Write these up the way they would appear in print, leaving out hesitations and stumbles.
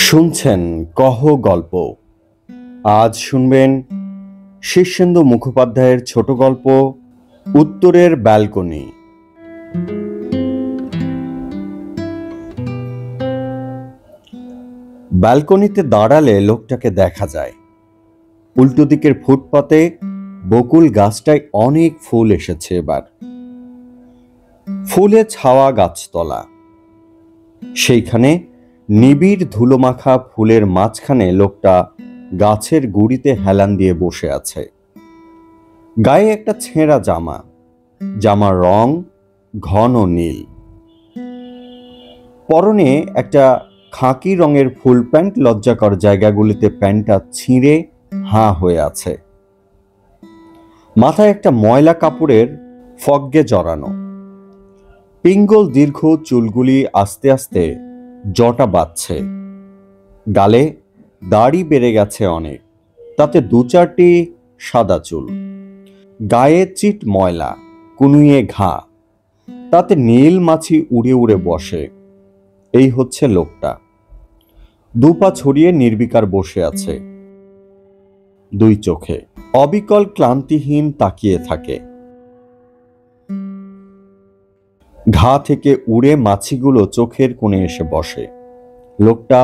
শুনছেন কহ গল্প। আজ শুনবেন শীর্ষেন্দু মুখোপাধ্যায়ের ছোট গল্প উত্তরের ব্যালকনি। ব্যালকনিতে দাঁড়ালে লোকটাকে দেখা যায়। উল্টো দিকের ফুটপাতে বকুল গাছটায় অনেক ফুল এসেছে এবার। ফুলে ছাওয়া গাছতলা, সেইখানে নিবিড় ধুলোমাখা ফুলের মাঝখানে লোকটা গাছের গুড়িতে হেলান দিয়ে বসে আছে। গায়ে একটা ছেঁড়া জামা, জামার রং ঘন নীল। পরনে একটা খাকি রঙের ফুল প্যান্ট, লজ্জাকর জায়গাগুলিতে প্যান্টটা ছিঁড়ে হাঁ হয়ে আছে। মাথায় একটা ময়লা কাপড়ের ফগ্গে জড়ানো। পিঙ্গল দীর্ঘ চুলগুলি আস্তে আস্তে জটা বাঁধছে। গালে দাড়ি বেড়ে গেছে অনেক, তাতে দু চারটি সাদা চুল। গায়ে চিট ময়লা, কুনুইয়ে ঘা, তাতে নীল মাছি উড়ে উড়ে বসে। এই হচ্ছে লোকটা। দুপা ছড়িয়ে নির্বিকার বসে আছে। দুই চোখে অবিকল ক্লান্তিহীন তাকিয়ে থাকে। ঘা থেকে উড়ে মাছিগুলো চোখের কোণে এসে বসে। লোকটা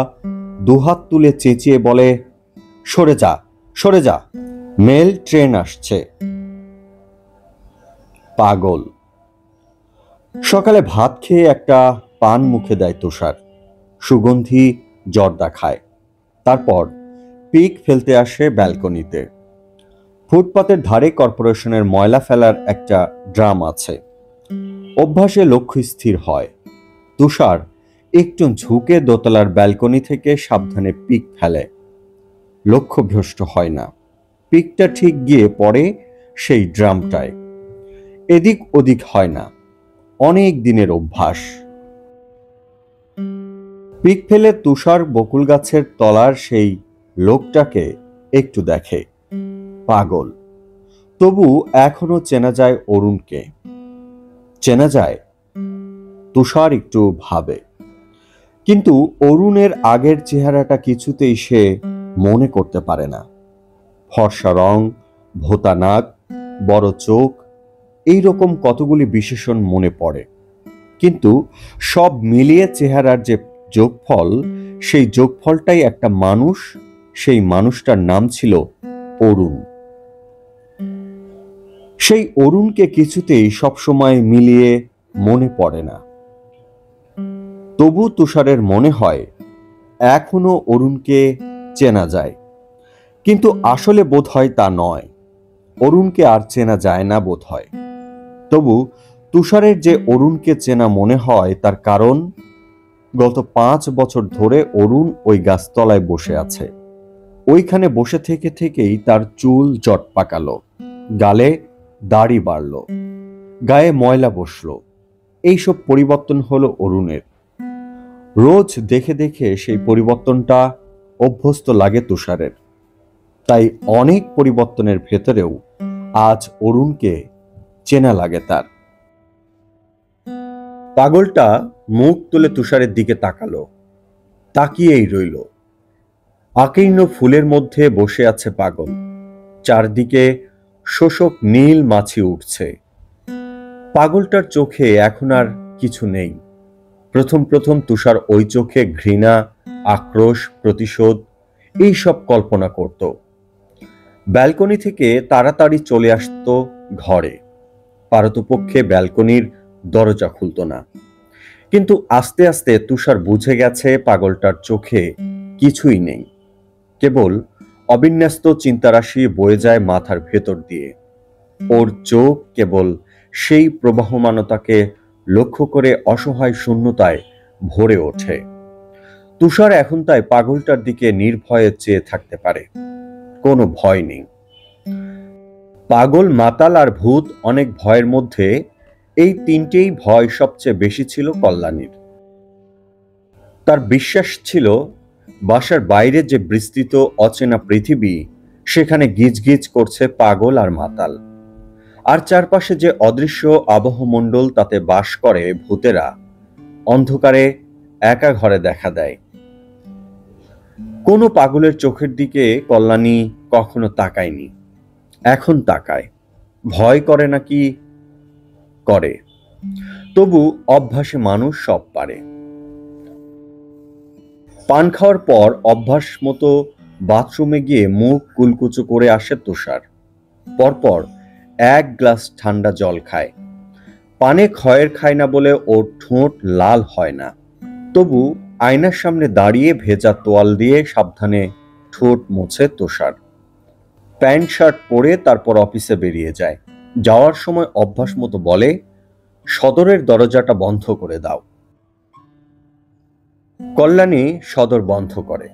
দুহাত তুলে চেঁচিয়ে বলে, সরে যা, সরে যা, মেল ট্রেন আসছে। পাগল। সকালে ভাত খেয়ে একটা পান মুখে দেয় তুষার। সুগন্ধি জর্দা খায়। তারপর পিক ফেলতে আসে ব্যালকনিতে। ফুটপাতের ধারে কর্পোরেশনের ময়লা ফেলার একটা ড্রাম আছে। অভ্যাসে লক্ষ্য স্থির হয়। তুষার একটু ঝুঁকে দোতলার ব্যালকনি থেকে সাবধানে পিক ফেলে। লক্ষ্যভ্রষ্ট হয় না। পিকটা ঠিক গিয়ে পড়ে সেই ড্রামটায়। এদিক ওদিক হয় না। অনেক দিনের অভ্যাস। পিক ফেলে তুষার বকুল গাছের তলার সেই লোকটাকে একটু দেখে। পাগল। তবু এখনো চেনা যায় অরুণকে। চেনা যায়। তুষার একটু ভাবে, কিন্তু অরুণের আগের চেহারাটা কিছুতেই সে মনে করতে পারে না। ফর্সা রং, ভোতা নাক, বড় চোখ, এইরকম কতগুলি বিশেষণ মনে পড়ে, কিন্তু সব মিলিয়ে চেহারার যে যোগফল, সেই যোগফলটাই একটা মানুষ। সেই মানুষটার নাম ছিল অরুণ। সেই অরুণকে কিছুতেই সবসময় মিলিয়ে মনে পড়ে না। তবু তুষারের মনে হয় এখনো অরুণকে চেনা যায়, কিন্তু আসলে বোধ হয় তা নয়। অরুণকে আর চেনা যায় না বোধ হয়। তবু তুষারের যে অরুণকে চেনা মনে হয়, তার কারণ গত 5 বছর ধরে অরুণ ওই গাছতলায় বসে আছে। ওইখানে বসে থেকে থেকেই তার চুল জট পাকালো, গালে দাড়ি বাড়ল, গায়ে ময়লা বসলো। এইসব পরিবর্তন হলো অরুণের। রোজ দেখে দেখে সেই পরিবর্তনটা অভ্যস্ত লাগে তুষারের। তাই অনেক পরিবর্তনের ভেতরেও আজ অরুণকে চেনা লাগে তার। পাগলটা মুখ তুলে তুষারের দিকে তাকালো। তাকিয়েই রইল। আকীর্ণ ফুলের মধ্যে বসে আছে পাগল। চারদিকে শোষক নীল মাছি উঠছে। পাগলটার চোখে এখন আর কিছু নেই। প্রথম প্রথম তুষার ওই চোখে ঘৃণা, আক্রোশ, প্রতিশোধ এইসব কল্পনা করত। ব্যালকনি থেকে তাড়াতাড়ি চলে আসতো ঘরে। পারতপক্ষে ব্যালকনির দরজা খুলত না। কিন্তু আস্তে আস্তে তুষার বুঝে গেছে পাগলটার চোখে কিছুই নেই। কেবল অবিন্যস্ত চিন্তারাশি বয়ে যায় মাথার ভেতর দিয়ে। ওর চোখ কেবল সেই প্রবাহমানতাকে লক্ষ্য করে অসহায় শূন্যতায় ভরে ওঠে। তুষার এখন তাই পাগলটার দিকে নির্ভয়ে চেয়ে থাকতে পারে। কোনো ভয় নেই। পাগল, মাতাল আর ভূত, অনেক ভয়ের মধ্যে এই তিনটেই ভয় সবচেয়ে বেশি ছিল কল্যাণীর। তার বিশ্বাস ছিল বাসার বাইরে যে বিস্তৃত অচেনা পৃথিবী, সেখানে গিজগিজ করছে পাগল আর মাতাল। আর চারপাশে যে অদৃশ্য আবহমণ্ডল, তাতে বাস করে ভূতেরা, অন্ধকারে একা ঘরে দেখা দেয়। কোনো পাগলের চোখের দিকে কল্যাণী কখনো তাকায়নি, এখন তাকায়। ভয় করে নাকি করে, তবু অভ্যাসে মানুষ সব পারে। পান খাওয়ার পর অভ্যাস মতো বাথরুমে গিয়ে মুখ কুলকুচো করে আসে তুষার। পরপর এক গ্লাস ঠান্ডা জল খায়। পানে ক্ষয়ের খায় না বলে ওর ঠোঁট লাল হয় না, তবু আয়নার সামনে দাঁড়িয়ে ভেজা তোয়াল দিয়ে সাবধানে ঠোঁট মোছে তুষার। প্যান্ট শার্ট পরে তারপর অফিসে বেরিয়ে যায়। যাওয়ার সময় অভ্যাস মতো বলে, সদরের দরজাটা বন্ধ করে দাও। কল্যাণী সদর বন্ধ করে।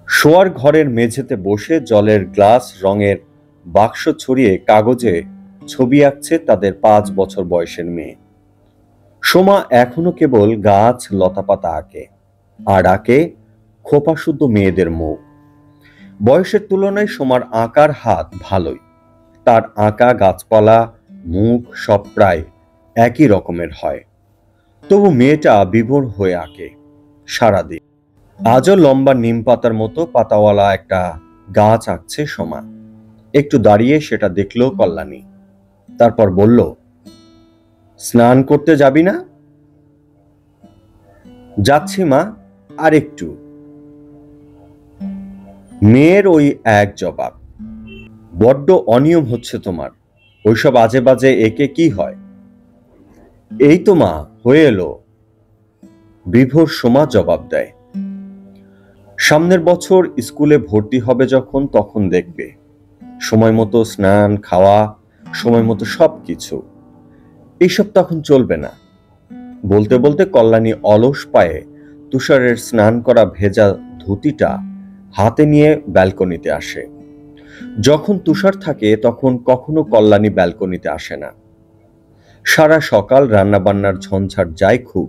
শোয়ার ঘরের মেঝেতে বসে জলের গ্লাস, রঙের বাক্স ছড়িয়ে কাগজে ছবি আঁকছে তাদের 5 বছর বয়সের মেয়ে। সোমা এখনো কেবল গাছ লতাপাতা আঁকে, আর আঁকে খোপা শুদ্ধ মেয়েদের মুখ। বয়সের তুলনায় সোমার আঁকার হাত ভালোই। তার আঁকা গাছপালা, মুখ সব প্রায় একই রকমের হয়, তবু মেয়েটা বিভোর হয়ে আঁকে সারাদিন। আজও লম্বা নিম পাতার মতো পাতাওয়ালা একটা গাছ আঁকছে সোমা। একটু দাঁড়িয়ে সেটা দেখলো কল্যাণী, তারপর বলল, স্নান করতে যাবি না? যাচ্ছি মা, আর একটু। মেয়ের ওই এক জবাব, বড্ড অনিয়ম হচ্ছে তোমার, ওইসব আজে বাজে একে কি হয়? এই তো মা, হয়ে এলো, বিভোর সোমা জবাব দেয়। সামনের বছর স্কুলে ভর্তি হবে যখন, তখন দেখবে সময় মতো স্নান, খাওয়া, সময় মতো সবকিছু। এইসব তখন চলবে না। বলতে বলতে কল্যাণী অলস পায়ে তুষারের স্নান করা ভেজা ধুতিটা হাতে নিয়ে ব্যালকনিতে আসে। যখন তুষার থাকে তখন কখনো কল্যাণী ব্যালকনিতে আসে না। সারা সকাল রান্নাবান্নার ঝঞ্ঝাট যায় খুব।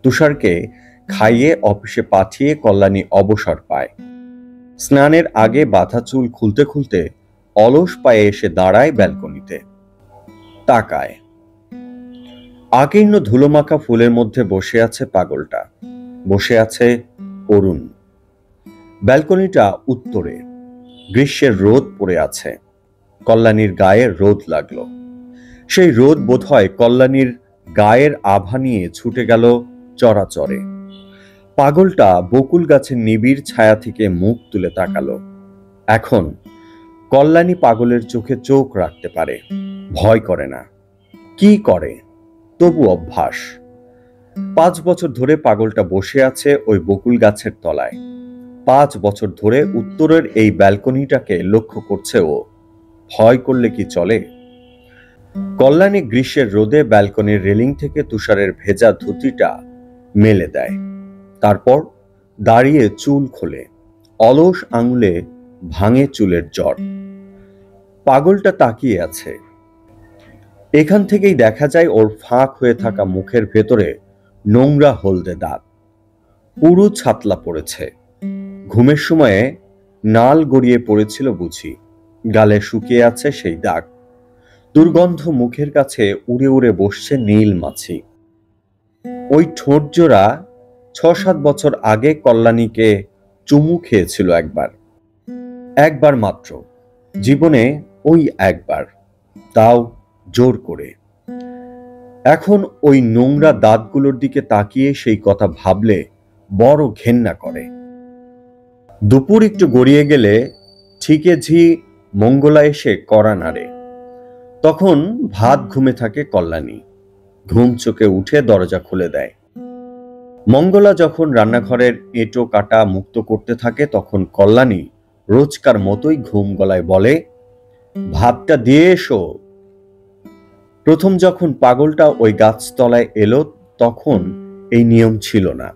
তুষারকে খাইয়ে অফিসে পাঠিয়ে কল্যাণী অবসর পায়। স্নানের আগে বাঁধা চুল খুলতে খুলতে অলস পায়ে এসে দাঁড়ায় ব্যালকনিতে, তাকায়। আকীর্ণ ধুলোমাখা ফুলের মধ্যে বসে আছে পাগলটা, বসে আছে অরুণ। ব্যালকনিটা উত্তরে, গ্রীষ্মের রোদ পড়ে আছে। কল্যাণীর গায়ে রোদ লাগলো। সেই রোদ বোধহয় কল্যাণীর গায়ের আভা নিয়ে ছুটে গেল চরাচরে। পাগলটা বকুল গাছের নিবিড় ছায়া থেকে মুখ তুলে তাকালো। এখন কল্যাণী পাগলের চোখে চোখ রাখতে পারে, ভয় করে না। কি করে, তবু অভ্যাস। 5 বছর ধরে পাগলটা বসে আছে ওই বকুল গাছের তলায়। 5 বছর ধরে উত্তরের এই ব্যালকনিটাকে লক্ষ্য করছে ও। ভয় করলে কি চলে? কল্যাণী গ্রীষ্মের রোদে ব্যালকনির রেলিং থেকে তুষারের ভেজা ধুতিটা মেলে দেয়, তারপর দাঁড়িয়ে চুল খোলে। অলস আঙুলে ভাঙে চুলের জট। পাগলটা তাকিয়ে আছে। এখান থেকেই দেখা যায় ওর ফাঁক হয়ে থাকা মুখের ভেতরে নোংরা হলদে দাঁত, পুরো ছাতলা পড়েছে। ঘুমের সময়ে নাল গড়িয়ে পড়েছিল বুঝি, গালে শুকিয়ে আছে সেই দাগ। দুর্গন্ধ মুখের কাছে উড়ে উড়ে বসছে নীল মাছি। ওই ঠোঁট জোড়া 6-7 বছর আগে কল্যাণীকে চুমু খেয়েছিল একবার মাত্র জীবনে, ওই একবার, তাও জোর করে। এখন ওই নোংরা দাঁতগুলোর দিকে তাকিয়ে সেই কথা ভাবলে বড় ঘেন্না করে। দুপুর একটু গড়িয়ে গেলে ঠিকে ঝি মঙ্গলা এসে কড়া নাড়ে। তখন ভাত ঘুমে থাকে কল্যাণী। ঘুম চোখে উঠে দরজা খুলে দেয়। মঙ্গলা যখন রান্নাঘরের এঁটো কাটা মুক্ত করতে থাকে তখন কল্যাণী রোজকার মতোই ঘুম গলায় বলে, ভাতটা দিয়ে এসো। প্রথম যখন পাগলটা ওই গাছতলায় এলো তখন এই নিয়ম ছিল না।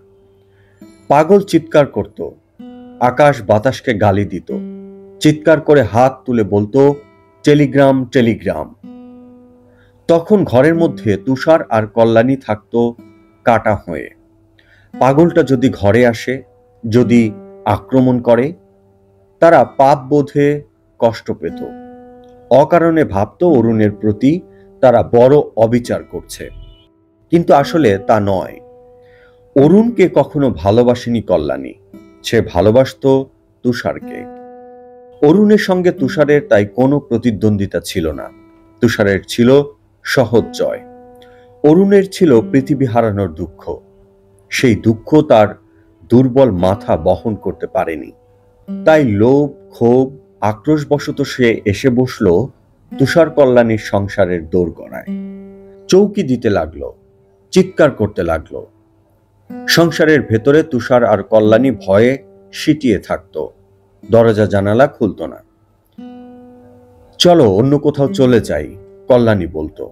পাগল চিৎকার করত, আকাশ বাতাসকে গালি দিত, চিৎকার করে হাত তুলে বলতো, টেলিগ্রাম টেলিগ্রাম। তখন ঘরের মধ্যে তুষার আর কল্যাণী থাকতো কাটা হয়ে। পাগলটা যদি ঘরে আসে, যদি আক্রমণ করে, তারা পাপ বোধে কষ্ট পেত। অকারণে ভাবতো অরুণের প্রতি তারা বড় অবিচার করছে, কিন্তু আসলে তা নয়। অরুণকে কখনো ভালোবাসেনি কল্যাণী, সে ভালোবাসতো তুষারকে। অরুণের সঙ্গে তুষারের তাই কোনো প্রতিদ্বন্দ্বিতা ছিল না। তুষারের ছিল সহজ জয়, অরুণের ছিল পৃথিবী হারানোর দুঃখ। সেই দুঃখ তার দুর্বল মাথা বহন করতে পারেনি, তাই লোভ, ক্ষোভ, আক্রোশবশত সে এসে বসল তুষার কল্যাণীর সংসারের দোরগোড়ায়। চৌকি দিতে লাগলো, চিৎকার করতে লাগলো। সংসারের ভেতরে তুষার আর কল্যাণী ভয়ে সিটিয়ে থাকত, দরজা জানালা খুলত না। চলো অন্য কোথাও চলে যাই, কল্যাণী বলতো।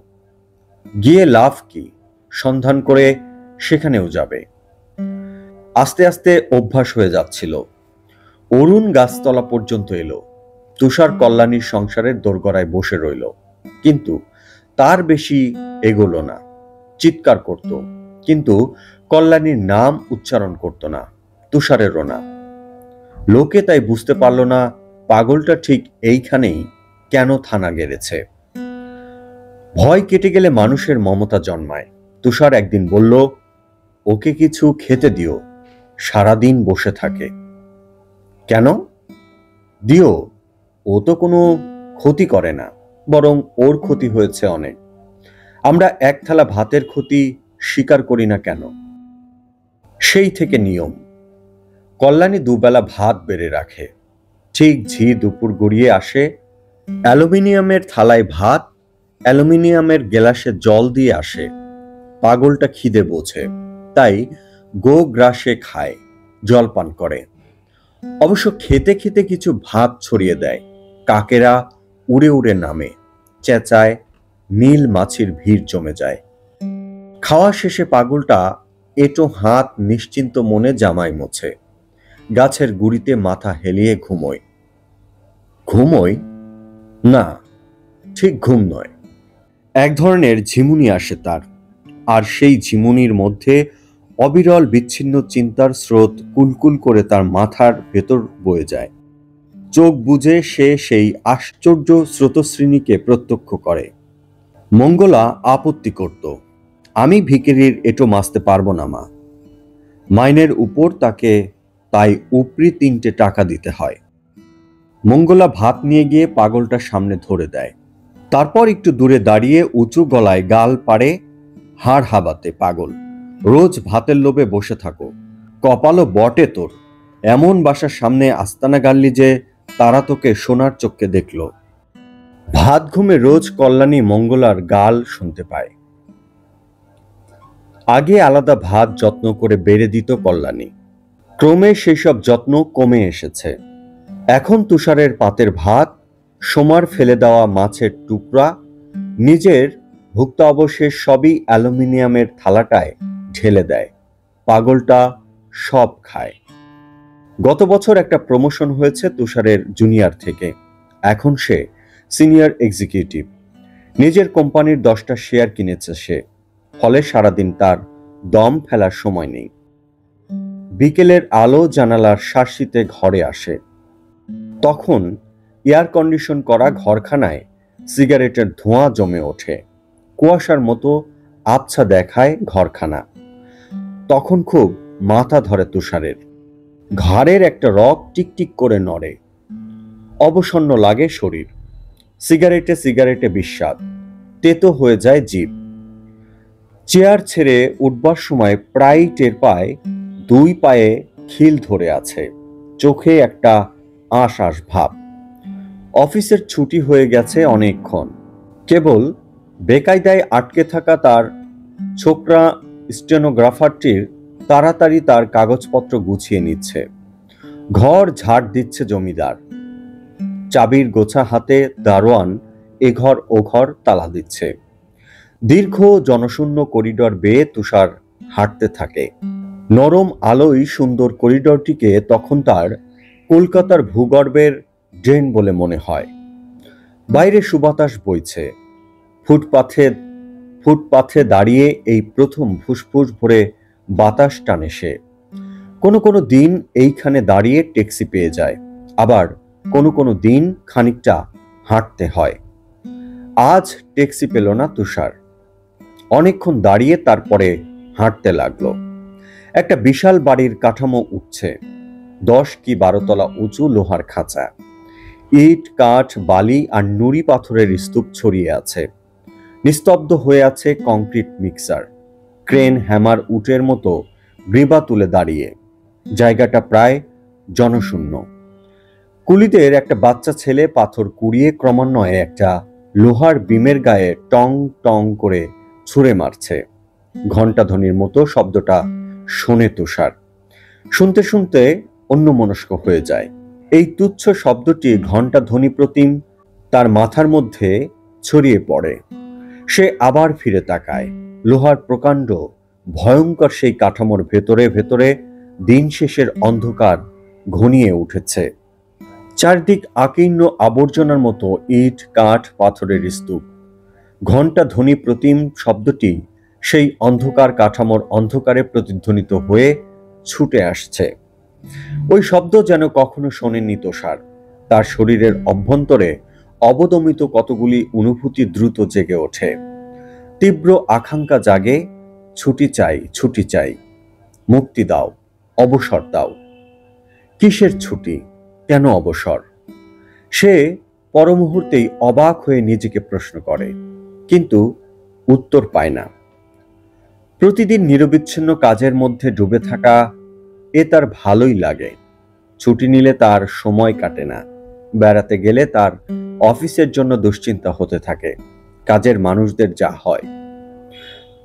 গিয়ে লাভ কি, সন্ধান করে সেখানেও যাবে। আস্তে আস্তে অভ্যাস হয়ে যাচ্ছিল। অরুণ গাছতলা পর্যন্ত এলো, তুষার কল্যাণীর সংসারের দোরগোড়ায় বসে রইল, কিন্তু তার বেশি এগোলো না। চিৎকার করত, কিন্তু কল্যাণীর নাম উচ্চারণ করত না, তুষারেরও না। লোকে তাই বুঝতে পারল না পাগলটা ঠিক এইখানেই কেন থানা গেড়েছে। ভয় কেটে গেলে মানুষের মমতা জন্মায়। তুষার একদিন বলল, ওকে কিছু খেতে দিও, সারাদিন বসে থাকে। কেন? দিও, ও তো কোনো ক্ষতি করে না, বরং ওর ক্ষতি হয়েছে অনেক। আমরা এক থালা ভাতের ক্ষতি স্বীকার করি না কেন? সেই থেকে নিয়ম। কল্যাণী দুবেলা ভাত বেড়ে রাখে। ঠিক ঝি দুপুর গড়িয়ে আসে, অ্যালুমিনিয়ামের থালায় ভাত, অ্যালুমিনিয়ামের গ্লাসে জল দিয়ে আসে। পাগলটা খিদে বোঝে, তাই গো গ্রাসে খায়, জল পান করে। অবশ্য খেতে খেতে কিছু ভাত ছড়িয়ে দেয়। কাকেরা উড়ে উড়ে নামে, চেঁচায়, নীল মাছির ভিড় জমে যায়। খাওয়া শেষে পাগলটা এঁটো হাত নিশ্চিন্ত মনে জামায় মোছে, গাছের গুড়িতে মাথা হেলিয়ে ঘুমোয়। ঘুমোয় না, ঠিক ঘুম নয়, এক ধরনের ঝিমুনি আসে তার। আর সেই ঝিমুনির মধ্যে অবিরল বিচ্ছিন্ন চিন্তার স্রোত কুলকুল করে তার মাথার ভেতর বয়ে যায়। চোখ বুজে সে সেই আশ্চর্য স্রোতশ্রেণীকে প্রত্যক্ষ করে। মঙ্গলা আপত্তি করত, আমি ভিখিরির এঁটো মাজতে পারবো না মা, মাইনের উপর তাকে তাই উপরি 3টে টাকা দিতে হয়। মঙ্গলা ভাত নিয়ে গিয়ে পাগলটার সামনে ধরে দেয়। তারপর একটু দূরে দাঁড়িয়ে উঁচু গলায় গাল পাড়ে, হাড় হাবাতে, পাগল, রোজ ভাতের লোভে বসে থাকো, কপালও বটে তোর, এমন বাসার সামনে আস্তানা গাড়লি যে তারা তোকে সোনার চোখে দেখল। ভাত ঘুমে রোজ কল্যাণী মঙ্গলার গাল শুনতে পায়। আগে আলাদা ভাত যত্ন করে বেড়ে দিত কল্যাণী, ক্রমে সেসব যত্ন কমে এসেছে। এখন তুষারের পাতের ভাত, সোমার ফেলে দেওয়া মাছের টুকরা, নিজের ভুক্তাবশেষ সবই অ্যালুমিনিয়ামের থালাটায় ঢেলে দেয়। পাগলটা সব খায়। গত বছর একটা প্রমোশন হয়েছে তুষারের জুনিয়র থেকে, এখন সে সিনিয়র এক্সিকিউটিভ। নিজের কোম্পানির 10টা শেয়ার কিনেছে সে, ফলে সারাদিন তার দম ফেলার সময় নেই। বিকেলের আলো জানালার শার্সিতে ঘরে আসে, তখন এয়ার কন্ডিশন করা ঘরখানায় সিগারেটের ধোঁয়া জমে ওঠে, কুয়াশার মতো আবছা দেখায় ঘরখানা। তখন খুব মাথা ধরে তুষারের, ঘাড়ের একটা রগ টিকটিক করে নড়ে, অবসন্ন লাগে শরীর। সিগারেটে সিগারেটে বিস্বাদ, তেতো হয়ে যায় জিভ। চেয়ার ছেড়ে উঠবার সময় প্রায় টের পায় 2 পায়ে খিল ধরে আছে, চোখে একটা আশ আশ ভাব। অফিসের ছুটি হয়ে গেছে অনেকক্ষণ, কেবল বেকায়দায় আটকে থাকা তার ছোকরা স্টেনোগ্রাফারটির তাড়াতাড়ি তার কাগজপত্র গুছিয়ে নিচ্ছে। ঘর ঝাড় দিচ্ছে জমিদার, চাবির গোছা হাতে দারোয়ান এ ঘর ও ঘর তালা দিচ্ছে। দীর্ঘ জনশূন্য করিডর বেয়ে তুষার হাঁটতে থাকে। নরম আলোয় সুন্দর করিডরটিকে তখন তার কলকাতার ভূগর্ভের ড্রেন বলে মনে হয়। বাইরে সুবাতাস বইছে, ফুটপাথে দাঁড়িয়ে এই প্রথম ফুসফুস ভরে বাতাস টানে সে। কোনো কোনো দিন এইখানে দাঁড়িয়ে ট্যাক্সি পেয়ে যায়, আবার কোনো কোনো দিন খানিকটা হাঁটতে হয়। আজ ট্যাক্সি পেল না তুষার, অনেকক্ষণ দাঁড়িয়ে তারপরে হাঁটতে লাগলো। একটা বিশাল বাড়ির কাঠামো উঠছে, 10 কি 12 তলা উঁচু লোহার খাঁচা। ইট, কাঠ, বালি আর নুড়ি পাথরের স্তূপ ছড়িয়ে আছে। নিস্তব্ধ হয়ে আছে কংক্রিট মিক্সার। ক্রেন, হ্যামার, উটের মতো গ্রীবা তুলে দাঁড়িয়ে। জায়গাটা প্রায় জনশূন্য। কুলিদের একটা বাচ্চা ছেলে পাথর কুড়িয়ে ক্রমান্বয়ে একটা লোহার বিমের গায়ে টং টং করে ছুঁড়ে মারছে। ঘণ্টাধ্বনির মতো শব্দটা শোনে তুষার। শুনতে শুনতে অন্যমনস্ক হয়ে যায়। এই তুচ্ছ শব্দটি ঘণ্টাধ্বনি প্রতিম তার মাথার মধ্যে ছড়িয়ে পড়ে। সে আবার ফিরে তাকায়। লোহার প্রকাণ্ড ভয়ঙ্কর সেই কাঠামোর ভেতরে ভেতরে দিন শেষের অন্ধকার ঘনিয়ে উঠেছে। চারদিক আকীর্ণ আবর্জনার মতো ইট, কাঠ, পাথরের স্তূপ। ঘণ্টাধ্বনি প্রতিম শব্দটি সেই অন্ধকার কাঠামোর অন্ধকারে প্রতিধ্বনিত হয়ে ছুটে আসছে। ওই শব্দ যেন কখনো শোনেননি তুষার। তার শরীরের অভ্যন্তরে অবদমিত কতগুলি অনুভূতি দ্রুত জেগে ওঠে। তীব্র আকাঙ্ক্ষা জাগে, ছুটি চাই, ছুটি চাই, মুক্তি দাও, অবসর দাও। কিসের ছুটি, কেন অবসর? সে পরমুহূর্তেই অবাক হয়ে নিজেকে প্রশ্ন করে, কিন্তু উত্তর পায় না। প্রতিদিন নিরবিচ্ছিন্ন কাজের মধ্যে ডুবে থাকা এ তার ভালোই লাগে। ছুটি নিলে তার সময় কাটে না। বেড়াতে গেলে তার অফিসের জন্য দুশ্চিন্তা হতে থাকে, কাজের মানুষদের যা হয়।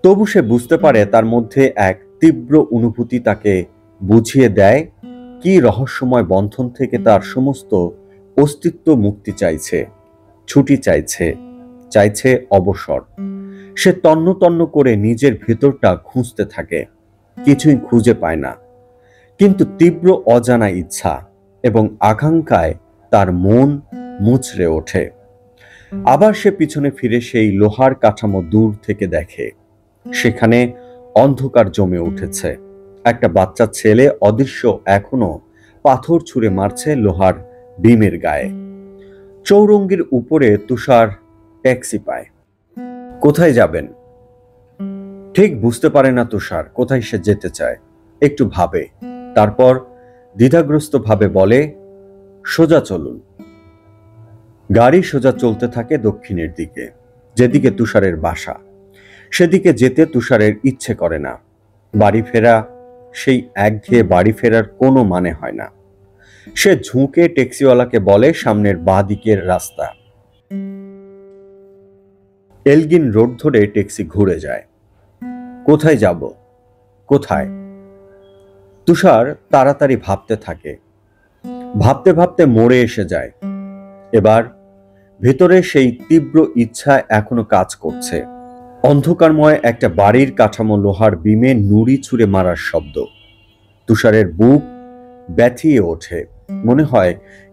তবু সে বুঝতে পারে তার মধ্যে এক তীব্র অনুভূতি তাকে বুঝিয়ে দেয় কি রহস্যময় বন্ধন থেকে তার সমস্ত অস্তিত্ব মুক্তি চাইছে, ছুটি চাইছে, চাইছে অবসর। সে তন্ন তন্ন করে নিজের ভেতরটা খুঁজতে থাকে, কিছুই খুঁজে পায় না। কিন্তু তীব্র অজানা ইচ্ছা এবং আকাঙ্ক্ষায় তার মন মুচড়ে ওঠে। আবার সে পিছনে ফিরে সেই লোহার কাঠামো দূর থেকে দেখে। সেখানে অন্ধকার জমে উঠেছে। একটা বাচ্চা ছেলে অদৃশ্য এখনো পাথর ছুঁড়ে মারছে লোহার বিমের গায়ে। চৌরঙ্গির উপরে তুষার ট্যাক্সি পায়। কোথায় যাবেন ঠিক বুঝতে পারে না তুষার, কোথায় সে যেতে চায়। একটু ভাবে, তারপর দ্বিধাগ্রস্ত ভাবে বলে, সোজা চলুন। গাড়ি সোজা চলতে থাকে দক্ষিণের দিকে, যেদিকে তুষারের বাসা। সেদিকে যেতে তুষারের ইচ্ছে করে না। বাড়ি ফেরা, সেই একঘেয়ে বাড়ি ফেরার কোনো মানে হয় না। সে ঝুঁকে ট্যাক্সিওয়ালাকে বলে সামনের বাঁ দিকের রাস্তা। এলগিন রোড ধরে ট্যাক্সি ঘুরে যায়। কোথায় যাব, কোথায়? তুষার তাড়াতাড়ি ভাবতে থাকে। ভাবতে ভাবতে মোড়ে এসে যায়। এবার ভেতরে সেই তীব্র ইচ্ছা এখনো কাজ করছে। অন্ধকারময় একটা বাড়ির কাঠামো, লোহার বিমে নুড়ি ছুঁড়ে মারার শব্দ। তুষারের বুক ব্যথিয়ে ওঠে।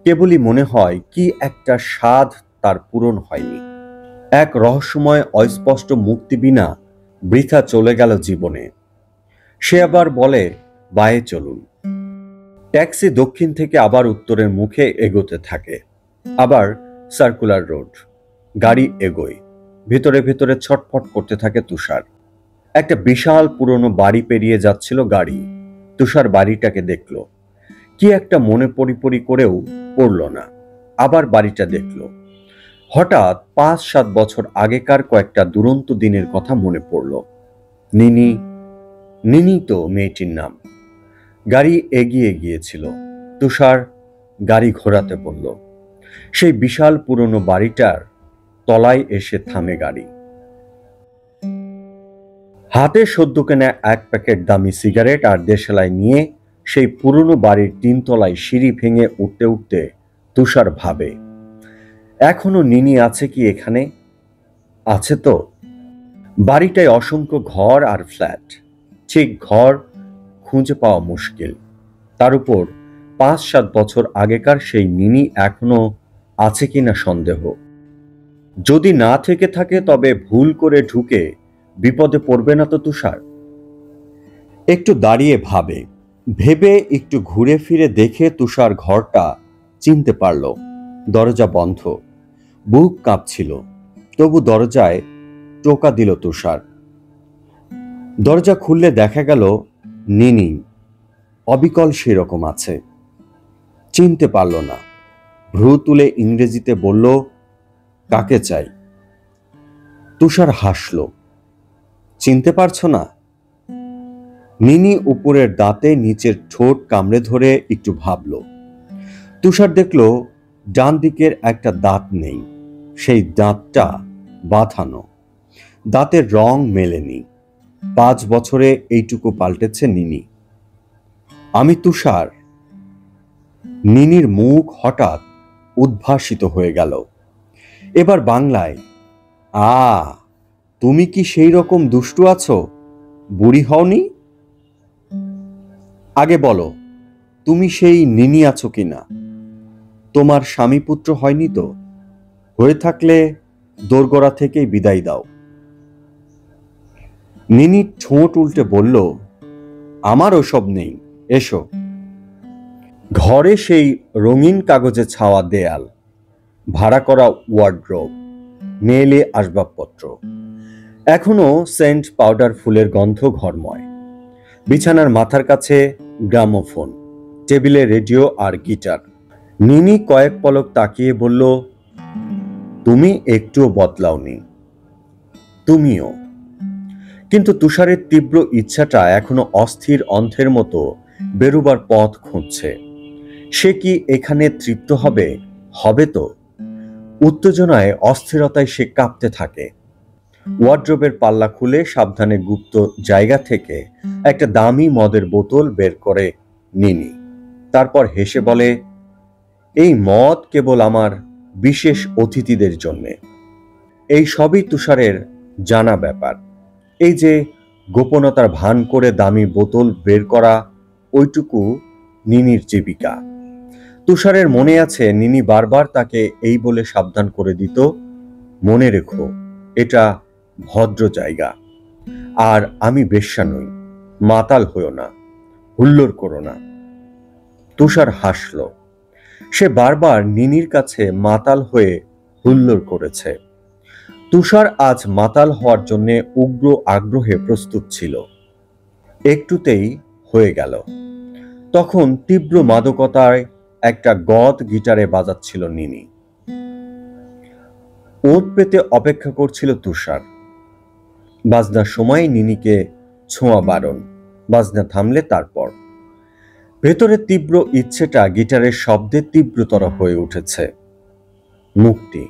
কেবলই মনে হয় কি একটা স্বাদ তার পূরণ হয়নি। এক রহস্যময় অস্পষ্ট মুক্তি বিনা বৃথা চলে গেল জীবনে। সে আবার বলে, বায়ে চলুন। ট্যাক্সি দক্ষিণ থেকে আবার উত্তরের মুখে এগোতে থাকে। আবার সার্কুলার রোড। গাড়ি এগোয়। ভেতরে ভেতরে ছটফট করতে থাকে তুষার। একটা বিশাল পুরনো বাড়ি পেরিয়ে যাচ্ছিল গাড়ি। তুষার বাড়িটাকে দেখল। কি একটা মনে পরিপরি করেও পড়ল না। আবার বাড়িটা দেখল। হঠাৎ 5-7 বছর আগেকার কয়েকটা দুরন্ত দিনের কথা মনে পড়ল। নিনি তো মেয়েটির নাম। গাড়ি এগিয়ে গিয়েছিল। তুষার গাড়ি ঘোরাতে বলল। সেই বিশাল পুরনো বাড়িটার তলায় এসে থামে গাড়ি। হাতে সদ্য কেনা এক প্যাকেট দামি সিগারেট আর দেশালাই নিয়ে সেই পুরনো বাড়ির 3 তলায় সিঁড়ি ভেঙে উঠতে উঠতে তুষার ভাবে, এখনো নিনি আছে কি এখানে? আছে তো। বাড়িটায় অসংখ্য ঘর আর ফ্ল্যাট। ঠিক ঘর খুঁজে পাওয়া মুশকিল। তার উপর 5-7 বছর আগেকার সেই নিনি এখনো আছে কিনা সন্দেহ। যদি না থেকে থাকে তবে ভুল করে ঢুকে বিপদে পড়বে না তো তুষার? একটু দাঁড়িয়ে ভাবে। ভেবে একটু ঘুরে ফিরে দেখে তুষার ঘরটা চিনতে পারল। দরজা বন্ধ। বুক কাঁপছিল। তবু দরজায় টোকা দিল তুষার। দরজা খুললে দেখা গেল নিনি অবিকল সেরকম আছে। চিনতে পারল না। ভ্রু তুলে ইংরেজিতে বলল, কাকে চাই? তুষার হাসল। চিনতে পারছো না? নিনি উপরের দাঁতে নিচের ঠোঁট কামড়ে ধরে একটু ভাবল। তুষার দেখল ডান দিকের একটা দাঁত নেই, সেই দাঁতটা বাঁধানো। দাঁতের রং মেলেনি। 5 বছরে এইটুকু পাল্টেছে নিনি। আমি তুষার। নিনির মুখ হঠাৎ উদ্ভাসিত হয়ে গেল। এবার বাংলায়, তুমি কি সেই রকম দুষ্টু আছো? বুড়ি হওনি? আগে বলো, তুমি সেই নিনি আছো কিনা? তোমার স্বামী পুত্র হয়নি তো? হয়ে থাকলে দোরগোড়া থেকেই বিদায় দাও। নিনি ঠোঁট উল্টে বলল, আমার ওসব নেই, এসো। ঘরে সেই রঙিন কাগজে ছাওয়া দেয়াল, ভাড়া করা ওয়ার্ডরোব, মেয়েলে আসবাবপত্র, এখনো সেন্ট পাউডার ফুলের গন্ধ ঘরময়। বিছানার মাথার কাছে গ্রামোফোন, টেবিলে রেডিও আর গিটার। নিনি কয়েক পলক তাকিয়ে বলল, তুমি একটুও বদলাওনি। তুমিও। কিন্তু তুষারের তীব্র ইচ্ছাটা এখনো অস্থির অন্ধের মতো বেরুবার পথ খুঁজছে। সে কি এখানে তৃপ্ত হবে? হবে তো। উত্তেজনায়, অস্থিরতায় সে কাঁপতে থাকে। ওয়ার্ড্রোবের পাল্লা খুলে সাবধানে গুপ্ত জায়গা থেকে একটা দামি মদের বোতল বের করে নিনি। তারপর হেসে বলে, এই মদ কেবল আমার বিশেষ অতিথিদের জন্যে। এই সবই তুষারের জানা ব্যাপার। এই যে গোপনতার ভান করে দামি বোতল বের করা, ওইটুকু নিনির জীবিকা। তুষারের মনে আছে নিনি বারবার তাকে এই বলে সাবধান করে দিত, মনে রেখো, এটা ভদ্র জায়গা, আর আমি বেশ্যা নই, মাতাল হইও না, হুল্লোড় করো না। তুষার হাসল। সে বারবার নিনির কাছে মাতাল হয়ে হুল্লোড় করেছে। তুষার আজ মাতাল হওয়ার জন্য উগ্র আগ্রহে প্রস্তুত ছিল। একটুতেই হয়ে গেল। তখন তীব্র মাদকতায় একটা গদ গিটারে বাজাচ্ছিল নিনি। ওত পেতে অপেক্ষা করছিল তুষার। বাজনার সময় নিনিকে ছোঁয়া বারণ, বাজনা থামলে তারপর। ভেতরে তীব্র ইচ্ছেটা গিটারের শব্দে তীব্রতর হয়ে উঠেছে। মুক্তি,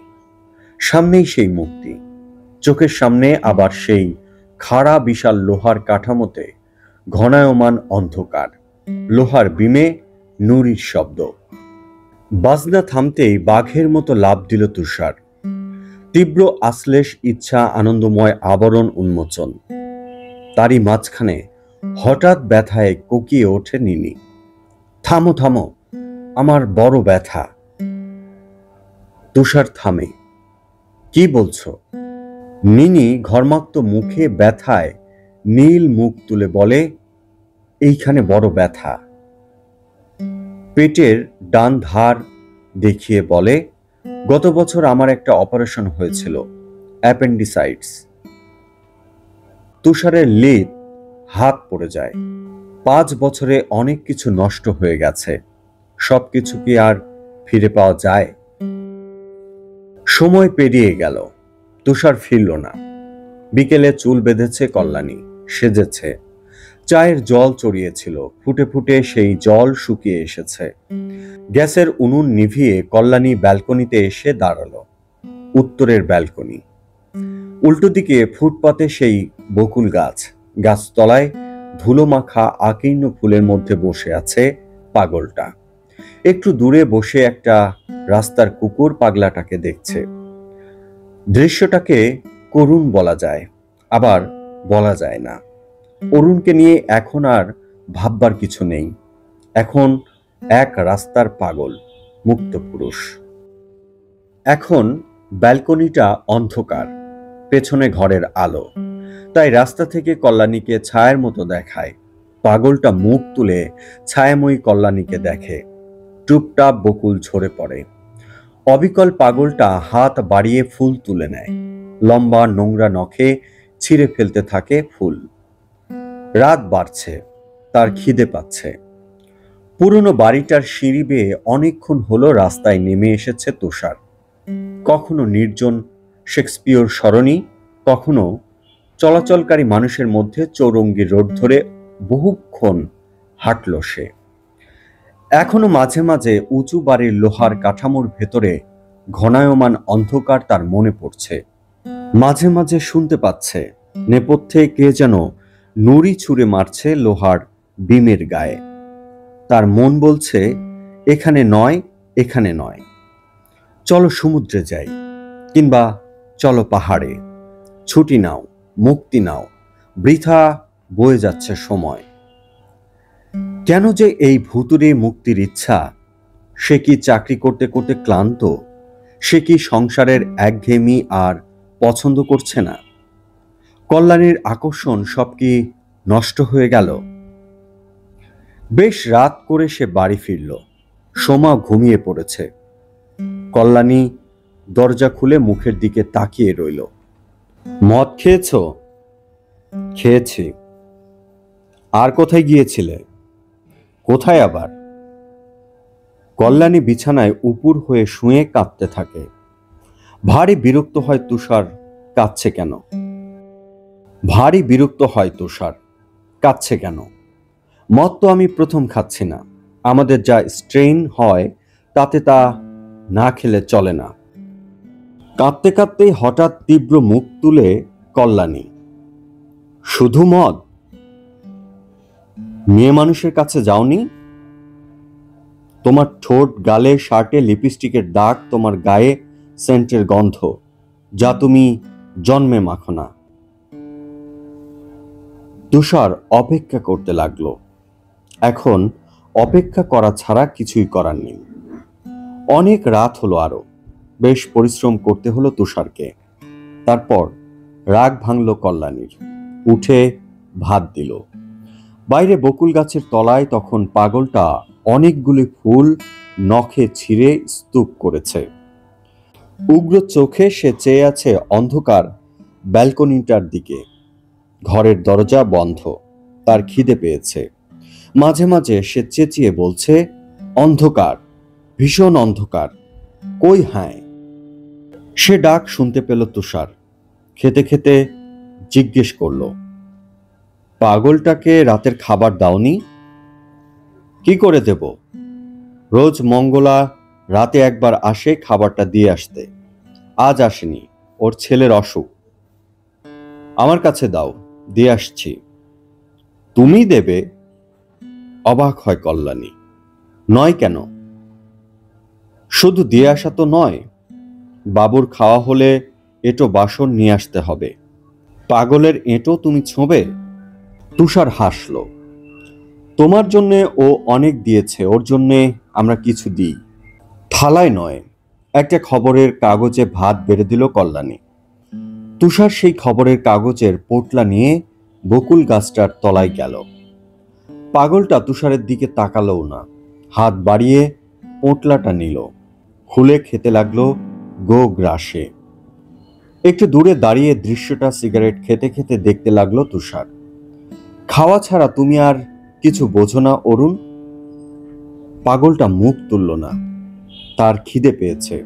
সামনেই সেই মুক্তি। চোখের সামনে আবার সেই খাড়া বিশাল লোহার কাঠামোতে ঘনায়মান অন্ধকার, লোহার বিমে নুরির শব্দ। বাজনা থামতেই বাঘের মতো লাফ দিল তুষার। তীব্র আশ্লেষ, ইচ্ছা, আনন্দময় আবরণ উন্মোচন। তারই মাঝখানে হঠাৎ ব্যথায় কোকিয়ে ওঠে নিনি। থামো থামো, আমার বড় ব্যথা। তুষার থামে। কি বলছো? নিনি ঘর্মাক্ত মুখে ব্যথায় নীল মুখ তুলে বলে, এইখানে বড় ব্যথা। পেটের ডান ধার দেখিয়ে বলে, গত বছর আমার একটা অপারেশন হয়েছিল, অ্যাপেন্ডিসাইটিস। তুষারের লেদ হাত পড়ে যায়। 5 বছরে অনেক কিছু নষ্ট হয়ে গেছে, সবকিছু কি আর ফিরে পাওয়া যায়? সময় পেরিয়ে গেল, তুষার ফিরল না। বিকেলে চুল বেঁধেছে কল্যাণী, সেজেছে। চায়ের জল চড়িয়েছিল, ফুটে ফুটে সেই জল শুকিয়ে এসেছে। গ্যাসের উনুন নিভিয়ে কল্যাণী ব্যালকনিতে এসে দাঁড়ালো। উত্তরের ব্যালকনি। উল্টো দিকে ফুটপাতে সেই বকুল গাছ, গাছতলায় ধুলো মাখা আকীর্ণ ফুলের মধ্যে বসে আছে পাগলটা। একটু দূরে বসে একটা রাস্তার কুকুর পাগলাটাকে দেখছে। দৃশ্যটাকে করুণ বলা যায়, আবার বলা যায় না। অরুণকে নিয়ে এখন আর ভাববার কিছু নেই। এখন এক রাস্তার পাগল, মুক্ত পুরুষ। এখন ব্যালকনিটা অন্ধকার, পেছনে ঘরের আলো, তাই রাস্তা থেকে কল্যাণীকে ছায়ার মতো দেখায়। পাগলটা মুখ তুলে ছায়াময়ী কল্যাণীকে দেখে। টুপটাপ বকুল ঝরে পড়ে। অবিকল পাগলটা হাত বাড়িয়ে ফুল তুলে নেয়। লম্বা নোংরা নখে ছিঁড়ে ফেলতে থাকে ফুল। রাত বাড়ছে, তার খিদে পাচ্ছে। পুরনো বাড়িটার সিঁড়ি বেয়ে অনেকক্ষণ হলো রাস্তায় নেমে এসেছে তুষার। কখনো নির্জন শেক্সপিয়র সরণি, কখনো চলাচলকারী মানুষের মধ্যে চৌরঙ্গি রোড ধরে বহুক্ষণ হাঁটল সে। এখনো মাঝে মাঝে উঁচু বাড়ির লোহার কাঠামোর ভেতরে ঘনায়মান অন্ধকার তার মনে পড়ছে। মাঝে মাঝে শুনতে পাচ্ছে নেপথ্যে কে যেন নুড়ি ছুঁড়ে মারছে লোহার বিমের গায়ে। তার মন বলছে, এখানে নয়, এখানে নয়, চলো সমুদ্রে যাই, কিংবা চলো পাহাড়ে। ছুটি নাও, মুক্তি নাও, বৃথা বয়ে যাচ্ছে সময়। কেন যে এই ভুতুড়ে মুক্তির ইচ্ছা? সে কি চাকরি করতে করতে ক্লান্ত? সে কি সংসারের একঘেয়েমি আর পছন্দ করছে না? কল্যাণীর আকর্ষণ সব কি নষ্ট হয়ে গেল? বেশ রাত করে সে বাড়ি ফিরল। সোমা ঘুমিয়ে পড়েছে। কল্যাণী দরজা খুলে মুখের দিকে তাকিয়ে রইল। মদ খেয়েছ? খেয়েছি। আর কোথায় গিয়েছিলে? কোথায় আবার? কল্যাণী বিছানায় উপুর হয়ে শুয়ে কাঁদতে থাকে। ভারী বিরক্ত হয় তুষার কাঁদছে কেন। ভারী বিরক্ত হয় তুষার কাঁদছে কেন। মদ তো আমি প্রথম খাচ্ছি না। আমাদের যা স্ট্রেইন হয় তাতে তা না খেলে চলে না। কাঁদতে কাঁদতেই হঠাৎ তীব্র মুখ তুলে কল্যাণী, শুধু মদ? মেয়ে মানুষের কাছে যাওনি? তোমার ঠোঁট, গালে, শার্টে লিপস্টিকের দাগ, তোমার গায়ে সেন্টের গন্ধ, যা তুমি জন্মে মাখো না। তুষার অপেক্ষা করতে লাগলো। এখন অপেক্ষা করা ছাড়া কিছুই করার নেই। অনেক রাত হলো, আরো বেশ পরিশ্রম করতে হলো তুষারকে। তারপর রাগ ভাঙল কল্যাণীর। উঠে ভাত দিল। বাইরে বকুল গাছের তলায় তখন পাগলটা অনেকগুলি ফুল নখে ছিঁড়ে স্তূপ করেছে। উগ্র চোখে সে চেয়ে আছে অন্ধকার ব্যালকনিটার দিকে। ঘরের দরজা বন্ধ। তার খিদে পেয়েছে। মাঝে মাঝে সে চেঁচিয়ে বলছে, অন্ধকার, ভীষণ অন্ধকার, কই হায়। সে ডাক শুনতে পেল তুষার। খেতে খেতে জিজ্ঞেস করল, পাগলটাকে রাতের খাবার দাওনি? কি করে দেব? রোজ মঙ্গলা রাতে একবার আসে খাবারটা দিয়ে আসতে। আজ আসেনি, ওর ছেলের অসুখ। আমার কাছে দাও, দিয়ে আসছি। তুমি দেবে? অবাক হয় কল্যাণী। নয় কেন? শুধু দিয়ে আসা তো নয়, বাবুর খাওয়া হলে এঁটো বাসন নিয়ে আসতে হবে। পাগলের এঁটো তুমি ছোঁবে? তুষার হাসল। তোমার জন্যে ও অনেক দিয়েছে, ওর জন্যে আমরা কিছু দিই। থালায় নয়, একটা খবরের কাগজে ভাত বেড়ে দিল কল্যাণী। তুষার সেই খবরের কাগজের পোটলা নিয়ে বকুল গাছটার তলায় গেল। পাগলটা তুষারের দিকে তাকালও না। হাত বাড়িয়ে পোটলাটা নিল, খুলে খেতে লাগলো গো গ্রাসে। একটু দূরে দাঁড়িয়ে দৃশ্যটা সিগারেট খেতে খেতে দেখতে লাগলো তুষার। খাওয়া ছাড়া তুমি আর কিছু বোঝো না অরুণ? পাগলটা মুখ তুলল না। তার খিদে পেয়েছে,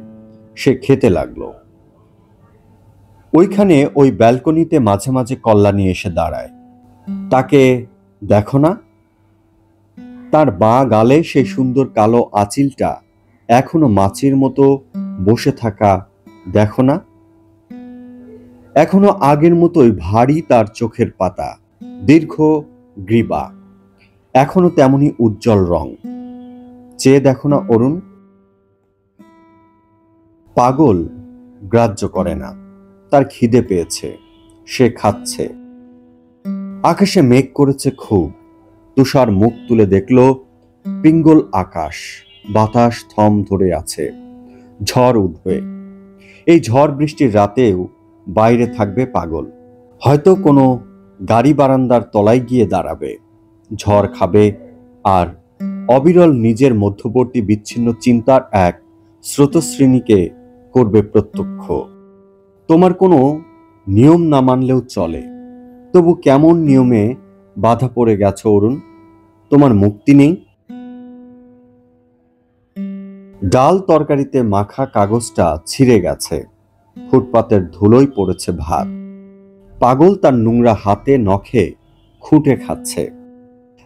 সে খেতে লাগলো। ওইখানে ওই ব্যালকনিতে মাঝে মাঝে কল্যাণী এসে দাঁড়ায়। তাকে দেখো না? তার বাঁ গালে সেই সুন্দর কালো আঁচিলটা এখনো মাছির মতো বসে থাকা দেখো না? এখনো আগের মতোই ভারী তার চোখের পাতা, দীর্ঘ গ্রীবা, এখনো তেমনি উজ্জ্বল রং। চেয়ে দেখো না অরুণ? পাগল গ্রাহ্য করে না। তার খিদে পেয়েছে, সে খাচ্ছে। আকাশে মেঘ করেছে খুব। তুষার মুখ তুলে দেখল পিঙ্গল আকাশ, বাতাস থম ধরে আছে। ঝড় উঠবে। এই ঝড় বৃষ্টির রাতেও বাইরে থাকবে পাগল। হয়তো কোনো গাড়ি বারান্দার তলায় গিয়ে দাঁড়াবে, ঝড় খাবে আর অবিরল নিজের মধ্যবর্তী বিচ্ছিন্ন চিন্তার এক স্রোতশ্রেণীকে করবে প্রত্যক্ষ। তোমার কোনো নিয়ম না মানলেও চলে, তবু কেমন নিয়মে বাধা পড়ে গেছো অরুণ? তোমার মুক্তি নেই। ডাল তরকারিতে মাখা কাগজটা ছিঁড়ে গেছে, ফুটপাতের ধুলোয় পড়েছে ভাত। পাগল তার নোংরা হাতে নখে খুঁটে খাচ্ছে।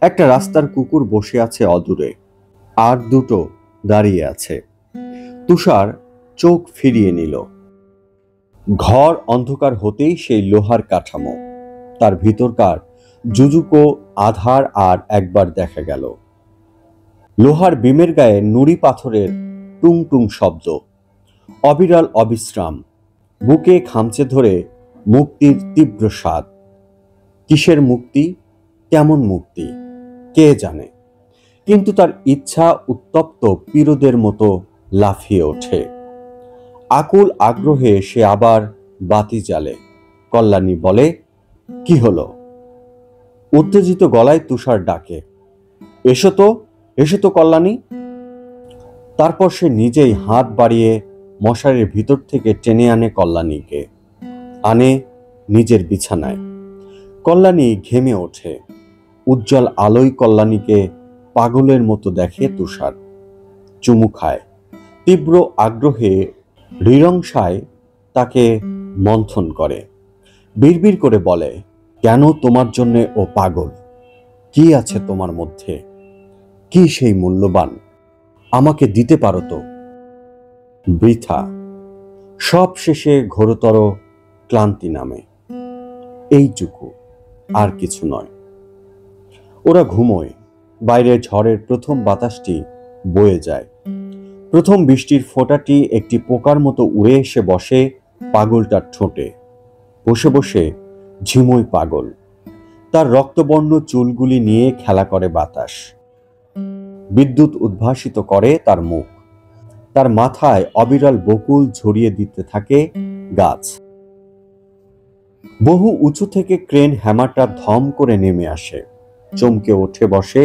একটা রাস্তার কুকুর বসে আছে অদূরে, আর দুটো দাঁড়িয়ে আছে। তুষার চোখ ফিরিয়ে নিল। ঘর অন্ধকার হতেই সেই লোহার কাঠামো, তার ভিতরকার জুজুকো আধার আর একবার দেখা গেল। লোহার বিমের গায়ে নুড়ি পাথরের টুং টুং শব্দ, অবিরাল অবিশ্রাম। বুকে খামচে ধরে মুক্তির তীব্র স্বাদ। কিসের মুক্তি, কেমন মুক্তি, কে জানে। কিন্তু তার ইচ্ছা উত্তপ্ত পিরোদের মতো লাফিয়ে ওঠে। আকুল আগ্রহে সে আবার বাতি জ্বালে। কল্যাণী বলে, কি হলো? উত্তেজিত গলায় তুষার ডাকে, এসো তো, এসো তো কল্যাণী। তারপর সে নিজেই হাত বাড়িয়ে মশারির ভিতর থেকে টেনে আনে কল্যাণীকে, আনে নিজের বিছানায়। কল্যাণী ঘেমে ওঠে। উজ্জ্বল আলোয় কল্যাণীকে পাগলের মতো দেখে তুষার। চুমু খায়, তীব্র আগ্রহে হৃদংসায় তাকে মন্থন করে। বিড়বিড় করে বলে, কেন তোমার জন্য ও পাগল? কি আছে তোমার মধ্যে? কি সেই মূল্যবান? আমাকে দিতে পারো তো? বৃথা। সব শেষে ঘোরতর ক্লান্তি নামে। এইটুকু, আর কিছু নয়। ওরা ঘুমোয়। বাইরে ঝড়ের প্রথম বাতাসটি বয়ে যায়। প্রথম বৃষ্টির ফোঁটাটি একটি পোকার মতো উড়ে এসে বসে পাগলটার ঠোঁটে। বসে বসে ঝিমোয় পাগল। তার রক্তবর্ণ চুলগুলি নিয়ে খেলা করে বাতাস। বিদ্যুৎ উদ্ভাসিত করে তার মুখ। তার মাথায় অবিরল বকুল ঝরিয়ে দিতে থাকে গাছ। বহু উঁচু থেকে ক্রেন হ্যামারটা ধম করে নেমে আসে। চমকে উঠে বসে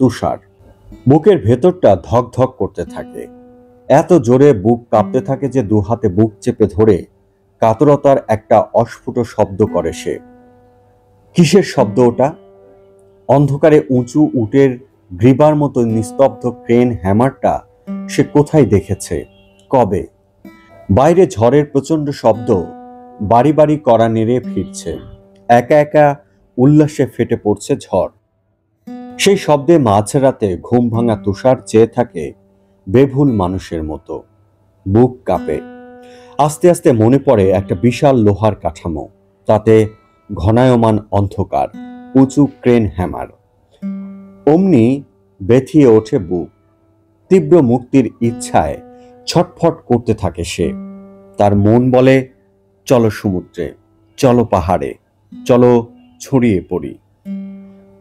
তুষার। বুকের ভেতরটা ধক ধক করতে থাকে। এত জোরে বুক কাঁপতে থাকে যে দু হাতে বুক চেপে ধরে কাতরতার একটা অস্ফুট শব্দ করে সে। কিসের শব্দ ওটা? অন্ধকারে উঁচু উটের গ্রীবার মতো নিস্তব্ধ ক্রেন হ্যামারটা সে কোথায় দেখেছে, কবে? বাইরে ঝড়ের প্রচন্ড শব্দ বাড়ি বাড়ি কড়া নেড়ে ফিরছে। একা একা উল্লাসে ফেটে পড়ছে ঝড়। সেই শব্দে মাঝরাতে ঘুম ভাঙা তুষার চেয়ে থাকে বেভুল মানুষের মতো। বুক কাঁপে। আস্তে আস্তে মনে পড়ে একটা বিশাল লোহার কাঠামো, তাতে ঘনায়মান অন্ধকার, উঁচু ক্রেন হ্যামার। অমনি ব্যথিয়ে ওঠে বুক। তীব্র মুক্তির ইচ্ছায় ছটফট করতে থাকে সে। তার মন বলে, চলো সমুদ্রে, চলো পাহাড়ে, চলো ছড়িয়ে পড়ি।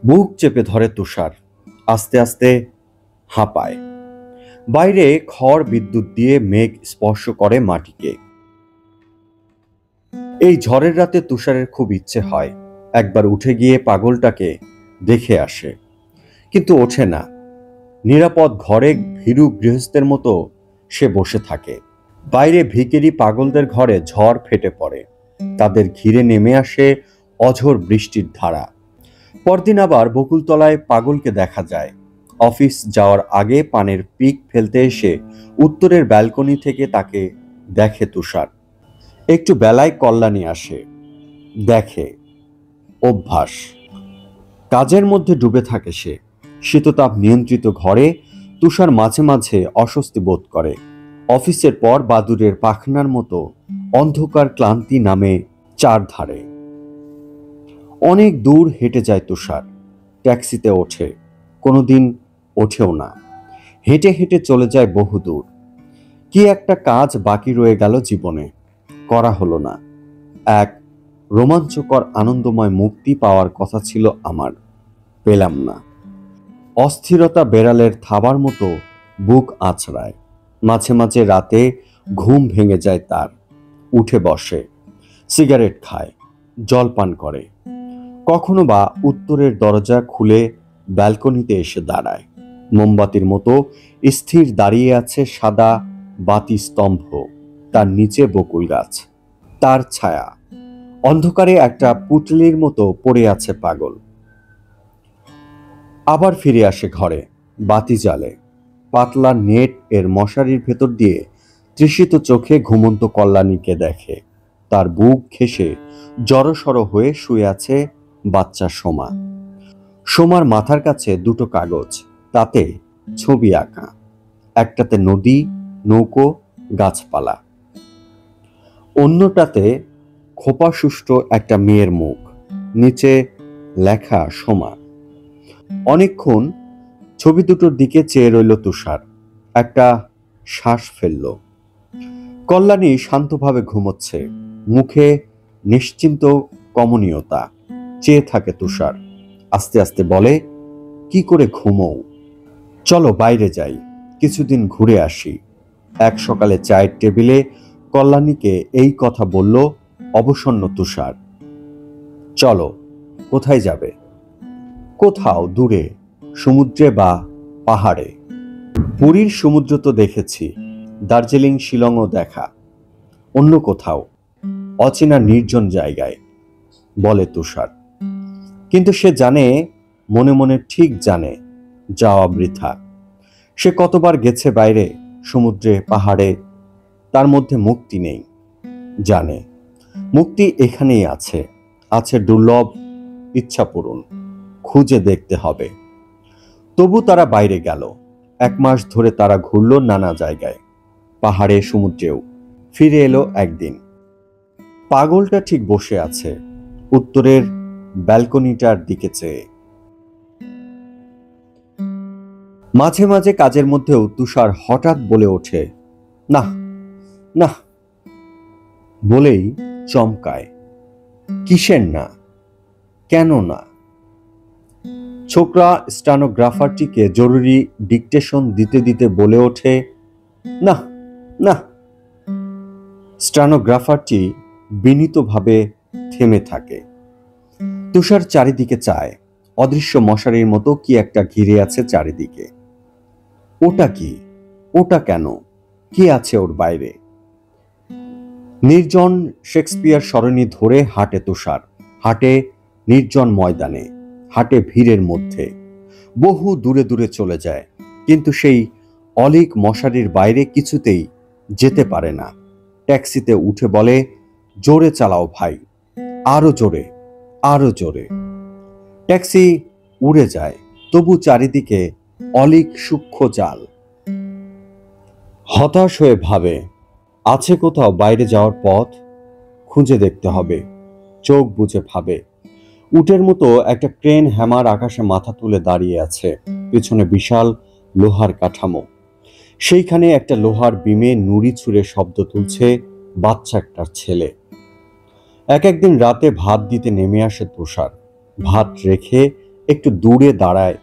বুক চেপে ধরে তুষার। আস্তে আস্তে হাঁপায়। বাইরে খড় বিদ্যুৎ দিয়ে মেঘ স্পর্শ করে মাটিকে। এই ঝড়ের রাতে তুষারের খুব ইচ্ছে হয় একবার উঠে গিয়ে পাগলটাকে দেখে আসে, কিন্তু ওঠে না। নিরাপদ ঘরে ভীরু গৃহস্থের মতো সে বসে থাকে। বাইরে ভিখিরি পাগলদের ঘরে ঝড় ফেটে পড়ে। তাদের ঘিরে নেমে আসে অঝোর বৃষ্টির ধারা। পরদিন আবার বকুলতলায় পাগলকে দেখা যায়। অফিস যাওয়ার আগে পানের পিক ফেলতে এসে উত্তরের ব্যালকনি থেকে তাকে দেখে তুষার। একটু বেলায় কল্যাণী আসে, দেখে। অভ্যাস। কাজের মধ্যে ডুবে থাকে সে। শীততাপ নিয়ন্ত্রিত ঘরে তুষার মাঝে মাঝে অস্বস্তি বোধ করে। অফিসের পর বাদুড়ের পাখনার মতো অন্ধকার ক্লান্তি নামে চারধারে। অনেক দূর হেঁটে যায় তুষার। ট্যাক্সিতে ওঠে, কোনোদিন ওঠেও না। হেঁটে হেঁটে চলে যায় বহু দূর। কি একটা কাজ বাকি রয়ে গেল জীবনে, করা হলো না। এক রোমাঞ্চকর আনন্দময় মুক্তি পাওয়ার কথা ছিল আমার, পেলাম না। অস্থিরতা বেড়ালের থাবার মতো বুক আছড়ায়। মাঝে মাঝে রাতে ঘুম ভেঙে যায় তার। উঠে বসে, সিগারেট খায়, জল পান করে। কখনো বা উত্তরের দরজা খুলে ব্যালকনিতে এসে দাঁড়ায়। মোমবাতির মতো স্থির দাঁড়িয়ে আছে সাদা বাতি স্তম্ভ, তার নিচে বকুল গাছ, তার ছায়া। অন্ধকারে একটা পুটলির মতো পড়ে আছে পাগল। আবার ফিরে আসে ঘরে, বাতি জ্বালে। পাতলা নেট এর মশারির ভেতর দিয়ে তৃষিত চোখে ঘুমন্ত কল্যাণীকে দেখে। তার বুক ঘেঁষে জড়সড় হয়ে শুয়ে আছে বাচ্চা সোমা। সোমার মাথার কাছে দুটো কাগজ, তাতে ছবি আঁকা। একটাতে নদী, নৌকো, গাছপালা, অন্যটাতে খোপাসুষ্ট একটা মেয়ের মুখ, নিচে লেখা সোমা। অনেকক্ষণ ছবি দুটোর দিকে চেয়ে রইল তুষার। একটা শ্বাস ফেলল। কল্যাণী শান্তভাবে ঘুমোচ্ছে, মুখে নিশ্চিন্ত কমনীয়তা। চেয়ে থাকে তুষার। আস্তে আস্তে বলে, কি করে ঘুমোও? চলো বাইরে যাই, কিছুদিন ঘুরে আসি। এক সকালে চায়ের টেবিলে কল্যাণীকে এই কথা বলল অবসন্ন তুষার। চলো। কোথায় যাবে? কোথাও দূরে, সমুদ্রে বা পাহাড়ে। পুরীর সমুদ্র তো দেখেছি, দার্জিলিং শিলংও দেখা। অন্য কোথাও, অচেনা নির্জন জায়গায়, বলে তুষার। কিন্তু সে জানে, মনে মনে ঠিক জানে, যাওয়া বৃথা। সে কতবার গেছে বাইরে, সমুদ্রে, পাহাড়ে, তার মধ্যে মুক্তি নেই। জানে মুক্তি এখানেই আছে, আছে দুর্লভ ইচ্ছা পূরণ। খুঁজে দেখতে হবে। তবু তারা বাইরে গেল। 1 মাস ধরে তারা ঘুরল নানা জায়গায়, পাহাড়ে, সমুদ্রেও। ফিরে এলো একদিন। পাগলটা ঠিক বসে আছে উত্তরের ব্যালকনিটার দিকে চেয়ে। মাঝে মাঝে কাজের মধ্যেও তুষার হঠাৎ বলে ওঠে, না না, বলেই চমকায়। কিসের না? কেন না? ছোকরা স্টেনোগ্রাফারটিকে জরুরি ডিকটেশন দিতে দিতে বলে ওঠে, না না। স্টেনোগ্রাফারটি বিনীতভাবে থেমে থাকে। তুষার চারিদিকে চায়। অদৃশ্য মশারির মতো কি একটা ঘিরে আছে চারিদিকে। ওটা কি? ওটা কেন? কি আছে ওর বাইরে? নির্জন শেক্সপিয়ার সরণি ধরে হাঁটে তুষার। হাঁটে নির্জন ময়দানে, হাঁটে ভিড়ের মধ্যে। বহু দূরে দূরে চলে যায়, কিন্তু সেই অলিক মশারির বাইরে কিছুতেই যেতে পারে না। ট্যাক্সিতে উঠে বলে, জোরে চালাও ভাই, আরো জোরে, আরো জোরে। ট্যাক্সি উড়ে যায়, তবু চারিদিকে অলিক সূক্ষ্ম জাল। হতাশ হয়ে ভাবে, আছে কোথাও বাইরে যাওয়ার পথ? খুঁজে দেখতে হবে। চোখ বুজে ভাবে, উটের মতো একটা ক্রেন হ্যামার আকাশে মাথা তুলে দাঁড়িয়ে আছে। পেছনে বিশাল লোহার কাঠামো। সেইখানে একটা লোহার বিমে নুড়ি ছুঁড়ে শব্দ তুলছে বাচ্চা একটা ছেলে। একদিন রাতে ভাত দিতে নেমে আসে তুষার। ভাত রেখে একটু দূরে দাঁড়ায়,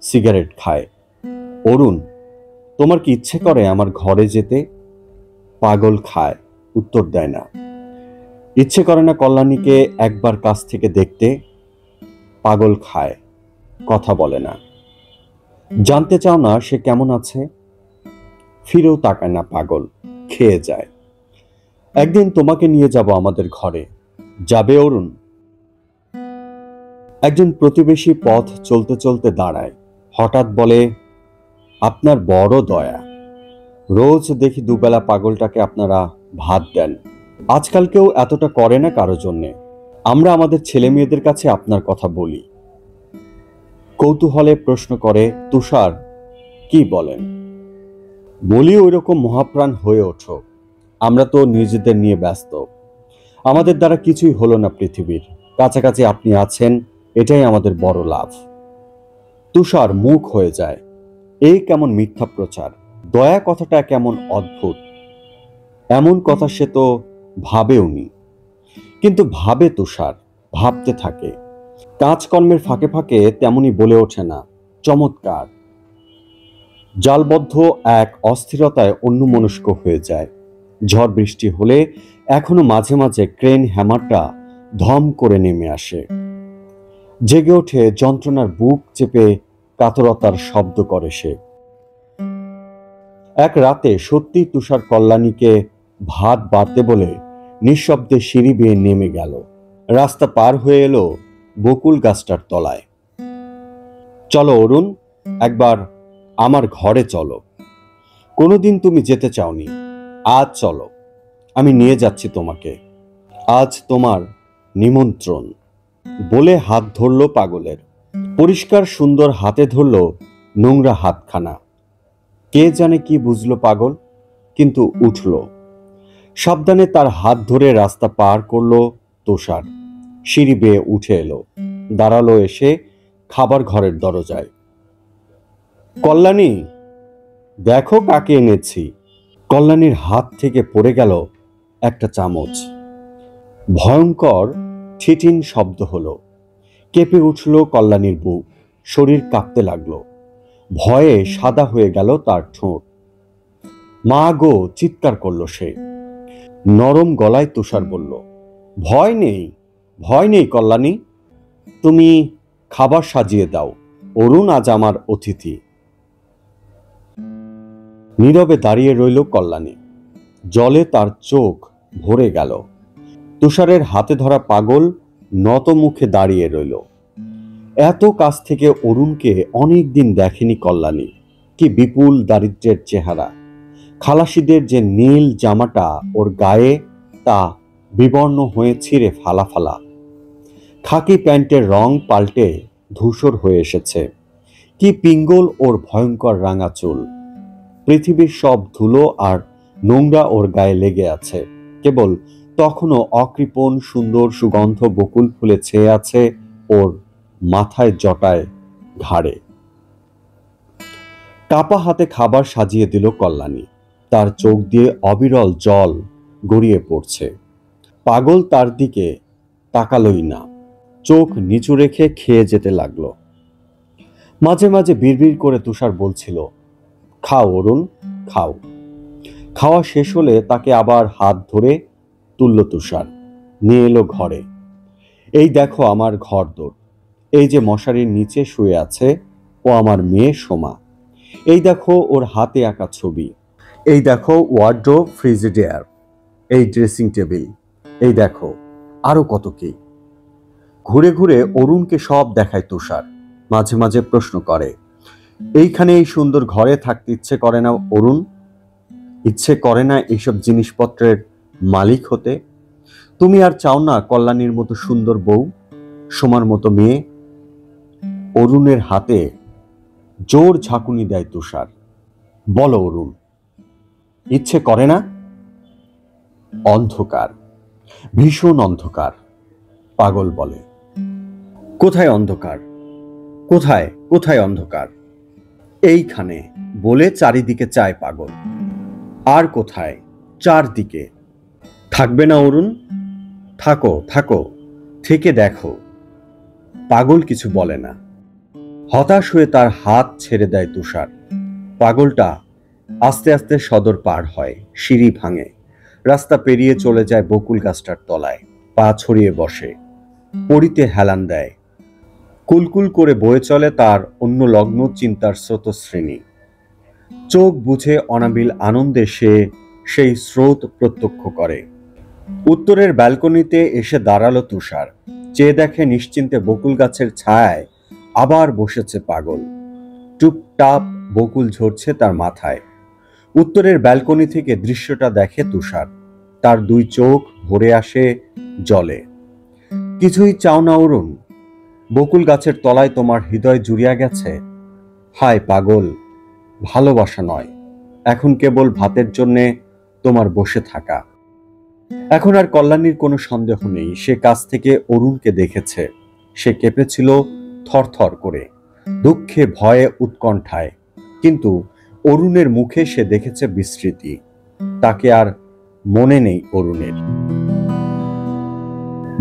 সিগারেট খায়। অরুণ, তোমার কি ইচ্ছে করে আমার ঘরে যেতে? পাগল খায়, উত্তর দেয় না। ইচ্ছে করে না কল্যাণীকে একবার কাছ থেকে দেখতে? পাগল খায়, কথা বলে না। জানতে চাও না সে কেমন আছে? ফিরেও তাকায় না পাগল, খেয়ে যায়। একদিন তোমাকে নিয়ে যাব আমাদের ঘরে। যাবে অরুণ? একজন প্রতিবেশী পথ চলতে চলতে দাঁড়ায়, হঠাৎ বলে, আপনার বড় দয়া। রোজ দেখি দুবেলা পাগলটাকে আপনারা ভাত দেন। আজকাল কেউ এতটা করে না কারো জন্যে। আমরা আমাদের ছেলে মেয়েদের কাছে আপনার কথা বলি। কৌতূহলে প্রশ্ন করে তুষার, কি বলেন? বলি, ওই রকম মহাপ্রাণ হয়ে ওঠো। আমরা তো নিজেদের নিয়ে ব্যস্ত। আমাদের দ্বারা কিছুই হলো না পৃথিবীর। কাছাকাছি আপনি আছেন, এটাই আমাদের বড় লাভ। তুষার মুখ হয়ে যায়। এই কেমন মিথ্যা প্রচার! দয়া কথাটা কেমন অদ্ভুত! এমন কথা সে তো ভাবেওনি। কিন্তু ভাবে তুষার, ভাবতে থাকে। কাজকর্মের ফাঁকে ফাঁকে তেমনি বলে ওঠে না, চমৎকার। জালবদ্ধ এক অস্থিরতায় অন্যমনস্ক হয়ে যায়। ঝড় বৃষ্টি হলে এখনো মাঝে মাঝে ক্রেন হ্যামারটা ধম করে নেমে আসে। জেগে ওঠে যন্ত্রণার বুক চেপে কাতরতার শব্দ করে সে। এক রাতে সত্যি তুষার কল্যাণীকে ভাত বাড়তে বলে নিঃশব্দে সিঁড়ি বেয়ে নেমে গেল। রাস্তা পার হয়ে এলো বকুল গাছটার তলায়। চলো অরুণ, একবার আমার ঘরে চলো। কোনোদিন তুমি যেতে চাওনি, আজ চলো, আমি নিয়ে যাচ্ছি তোমাকে। আজ তোমার নিমন্ত্রণ। বলে হাত ধরল পাগলের। পরিষ্কার সুন্দর হাতে ধরল নোংরা হাতখানা। কে জানে কি বুঝলো পাগল, কিন্তু উঠল। সাবধানে তার হাত ধরে রাস্তা পার করলো তুষার। সিঁড়ি বেয়ে উঠে এলো, দাঁড়ালো এসে খাবার ঘরের দরজায়। কল্যাণী, দেখো কাকে এনেছি। কল্যাণীর হাত থেকে পড়ে গেল একটা চামচ। ভয়ঙ্কর ঠিটিন শব্দ হলো। কেঁপে উঠল কল্যাণীর বুক, শরীর কাঁপতে লাগলো। ভয়ে সাদা হয়ে গেল তার ঠোঁট। মা গো, চিৎকার করলো সে। নরম গলায় তুষার বলল, ভয় নেই, ভয় নেই কল্যাণী, তুমি খাবার সাজিয়ে দাও, অরুণ আজ আমার অতিথি। নীরবে দাঁড়িয়ে রইল কল্যাণী। জলে তার চোখ ভরে গেল। তুষারের হাতে ধরা পাগল নত মুখে দাঁড়িয়ে রইল। এত কাছ থেকে অরুণকে অনেক দিন দেখেনি কল্যাণী। কি বিপুল দারিদ্র্যের চেহারা! খালাসিদের যে নীল জামাটা ওর গায়ে, তা বিবর্ণ হয়ে ছিঁড়ে ফালা ফালা। খাকি প্যান্টের রং পাল্টে ধূসর হয়ে এসেছে। কি পিঙ্গল ওর ভয়ঙ্কর রাঙা চুল! পৃথিবীর সব ধুলো আর নোংরা ওর গায়ে লেগে আছে। কেবল তখনও অকৃপণ সুন্দর সুগন্ধ বকুল ফুলে ছেয়ে আছে ওর মাথায়, জটায়, ঘাড়ে। কাপা হাতে খাবার সাজিয়ে দিল কল্যাণী। তার চোখ দিয়ে অবিরল জল গড়িয়ে পড়ছে। পাগল তার দিকে তাকালোই না, চোখ নিচু রেখে খেয়ে যেতে লাগলো। মাঝে মাঝে বিড়বিড় করে তুষার বলছিল, খাও অরুণ, খাও। খাওয়া শেষ হলে তাকে আবার হাত ধরে তুলল তুষার, নিয়ে এলো ঘরে। এই দেখো আমার ঘরদোর, এই যে মশারির নিচে শুয়ে আছে ও আমার মেয়ে সোমা। এই দেখো ওর হাতে আঁকা ছবি। এই দেখো ওয়ার্ড্রোব, ফ্রিজিডেয়ার, এই ড্রেসিং টেবিল, এই দেখো আরো কত কি। ঘুরে ঘুরে অরুণকে সব দেখায় তুষার। মাঝে মাঝে প্রশ্ন করে, এইখানে এই সুন্দর ঘরে থাকতে ইচ্ছে করে না অরুণ? ইচ্ছে করে না এইসব জিনিসপত্রের মালিক হতে? তুমি আর চাও না কল্যাণীর মতো সুন্দর বউ, সোমার মতো মেয়ে? অরুণের হাতে জোর ঝাঁকুনি দেয় তুষার। বলো অরুণ, ইচ্ছে করে না? অন্ধকার, ভীষণ অন্ধকার। পাগল বলে, কোথায় অন্ধকার? কোথায় কোথায় অন্ধকার? এইখানে, বলে চারিদিকে চায় পাগল। আর কোথায়? চারদিকে। থাকবে না অরুণ? থাকো থাকো, থেকে দেখো। পাগল কিছু বলে না। হতাশ হয়ে তার হাত ছেড়ে দেয় তুষার। পাগলটা আস্তে আস্তে সদর পার হয়, সিঁড়ি ভাঙে, রাস্তা পেরিয়ে চলে যায় বকুল গাছটার তলায়, পা ছড়িয়ে বসে, পড়িতে হেলান দেয়। কুলকুল করে বয়ে চলে তার অন্য লগ্ন চিন্তার স্রোতশ্রেণী। চোখ বুঝে অনাবিল আনন্দে সে সেই স্রোত প্রত্যক্ষ করে। উত্তরের ব্যালকনিতে এসে দাঁড়ালো তুষার। চেয়ে দেখে নিশ্চিন্তে বকুল গাছের ছায়ায় আবার বসেছে পাগল। টুপটাপ বকুল ঝরছে তার মাথায়। উত্তরের ব্যালকনি থেকে দৃশ্যটা দেখে তুষার। তার দুই চোখ ভরে আসে জলে। কিছুই চাও না অরুণ? বকুল গাছের তলায় তোমার হৃদয় জুড়িয়া গেছে? হায় পাগল, ভালোবাসা নয়, এখন কেবল ভাতের জন্যে তোমার বসে থাকা। এখন আর কল্যাণীর কোনো সন্দেহ নেই, সে কাছ থেকে অরুণকে দেখেছে। সে কেঁপেছিল থরথর করে, দুঃখে, ভয়ে, উৎকণ্ঠায়। কিন্তু অরুণের মুখে সে দেখেছে বিস্মৃতি। তাকে আর মনে নেই অরুণের।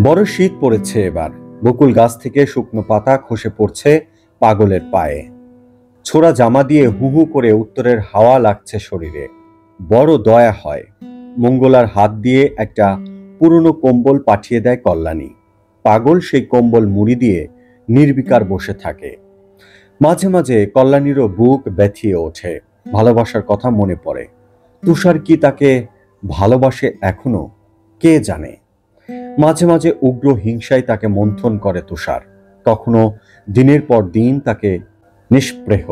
বড় শীত পড়েছে এবার। বকুল গাছ থেকে শুকনো পাতা খসে পড়ছে পাগলের পায়ে। ছোড়া জামা দিয়ে হু হু করে উত্তরের হাওয়া লাগছে শরীরে। বড় দয়া হয়। মঙ্গলার হাত দিয়ে একটা পুরনো কম্বল পাঠিয়ে দেয় কল্যাণী। পাগল সেই কম্বল মুড়ি দিয়ে নির্বিকার বসে থাকে। মাঝে মাঝে কল্যাণীরও বুক ব্যথিয়ে ওঠে, ভালোবাসার কথা মনে পড়ে। তুষার কি তাকে ভালোবাসে এখনো? কে জানে। মাঝে মাঝে উগ্র হিংসায় তাকে মন্থন করে তুষার। কখনো দিনের পর দিন তাকে নিষ্প্রেহ।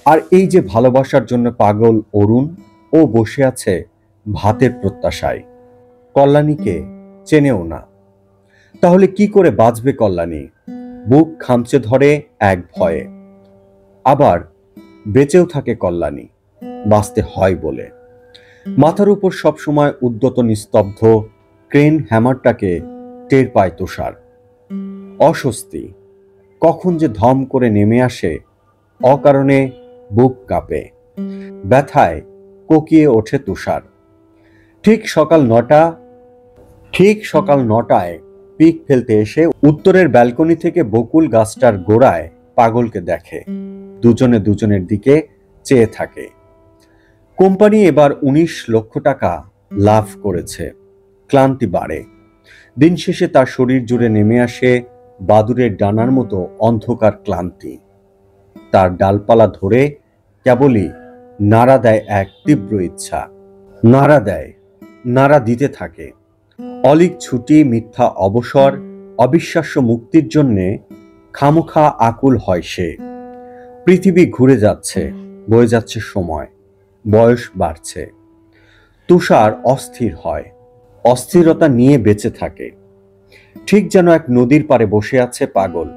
আর এই যে ভালোবাসার জন্য পাগল অরুণ, ও বসে আছে ভাতের প্রত্যাশায়। কল্যাণীকে চেনেও না। তাহলে কি করে বাঁচবে কল্যাণী? বুক খামচে ধরে এক ভয়ে। আবার বেঁচেও থাকে কল্যাণী, বাঁচতে হয় বলে। মাথার উপর সবসময় উদ্যত নিস্তব্ধ ক্রেন হ্যামারটাকে টের পায় তুষার। অস্বস্তি কখন যে ধম করে নেমে আসে, অকারণে বুক কাঁপে, ব্যথায় কোকিয়ে ওঠে তুষার। ঠিক সকাল 9টায় পিক ফেলতে এসে উত্তরের ব্যালকনি থেকে বকুল গাছটার গোড়ায় পাগলকে দেখে। দুজনে দুজনের দিকে চেয়ে থাকে। কোম্পানি এবার 19 লক্ষ টাকা লাভ করেছে। ক্লান্তি বাড়ে। দিন শেষে তার শরীর জুড়ে নেমে আসে বাদুড়ের ডানার মতো অন্ধকার ক্লান্তি। তার ডালপালা ধরে কেবলই নাড়া দেয় এক তীব্র ইচ্ছা। নাড়া দিতে থাকে। অলীক ছুটি, মিথ্যা অবসর, অবিশ্বাস্য মুক্তির জন্যে খামোখা আকুল হয় সে। পৃথিবী ঘুরে যাচ্ছে, বয়ে যাচ্ছে সময়, বয়স বাড়ছে। তুষার অস্থির হয়, অস্থিরতা নিয়ে বেঁচে থাকে। ঠিক যেন এক নদীর পাড়ে বসে আছে পাগল।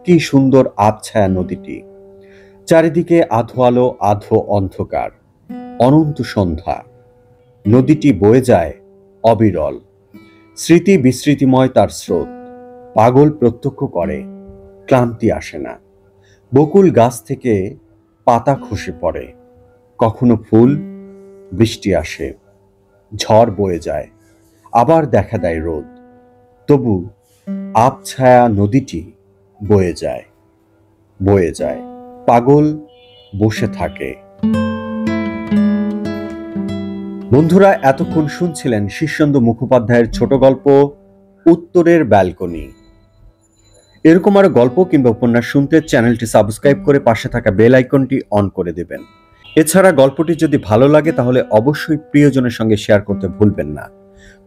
কি সুন্দর আবছায়া নদীটি, চারিদিকে আধো আলো আধো অন্ধকার, অনন্ত সন্ধ্যা। নদীটি বয়ে যায় অবিরল, স্মৃতি বিস্মৃতিময় তার স্রোত। পাগল প্রত্যক্ষ করে, ক্লান্তি আসে না। বকুল গাছ থেকে পাতা খসে পড়ে, কখনো ফুল, বৃষ্টি আসে, ঝড় বয়ে যায়, আবার দেখা দেয় রোদ। তবু আবছায়া নদীটি বয়ে যায়, বয়ে যায়। পাগল বসে থাকে। বন্ধুরা, এতক্ষণ শুনছিলেন শীর্ষেন্দু মুখোপাধ্যায়ের ছোট গল্প উত্তরের ব্যালকনি। এরকম আরো গল্প কিংবা উপন্যাস শুনতে চ্যানেলটি সাবস্ক্রাইব করে পাশে থাকা বেল আইকনটি অন করে দেবেন। এছাড়া গল্পটি যদি ভালো লাগে তাহলে অবশ্যই প্রিয়জনের সঙ্গে শেয়ার করতে ভুলবেন না।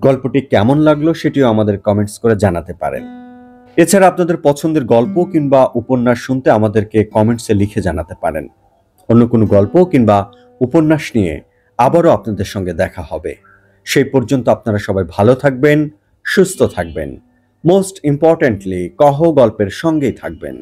গল্পটি কেমন লাগলো সেটিও আমাদের কমেন্টস করে জানাতে পারেন। এছাড়া আপনাদের পছন্দের গল্প কিংবা উপন্যাস শুনতে আমাদেরকে কমেন্টসে লিখে জানাতে পারেন। অন্য কোনো গল্প কিংবা উপন্যাস নিয়ে আবারও আপনাদের সঙ্গে দেখা হবে। সেই পর্যন্ত আপনারা সবাই ভালো থাকবেন, সুস্থ থাকবেন। মোস্ট ইম্পর্টেন্টলি কহ গল্পের সঙ্গেই থাকবেন।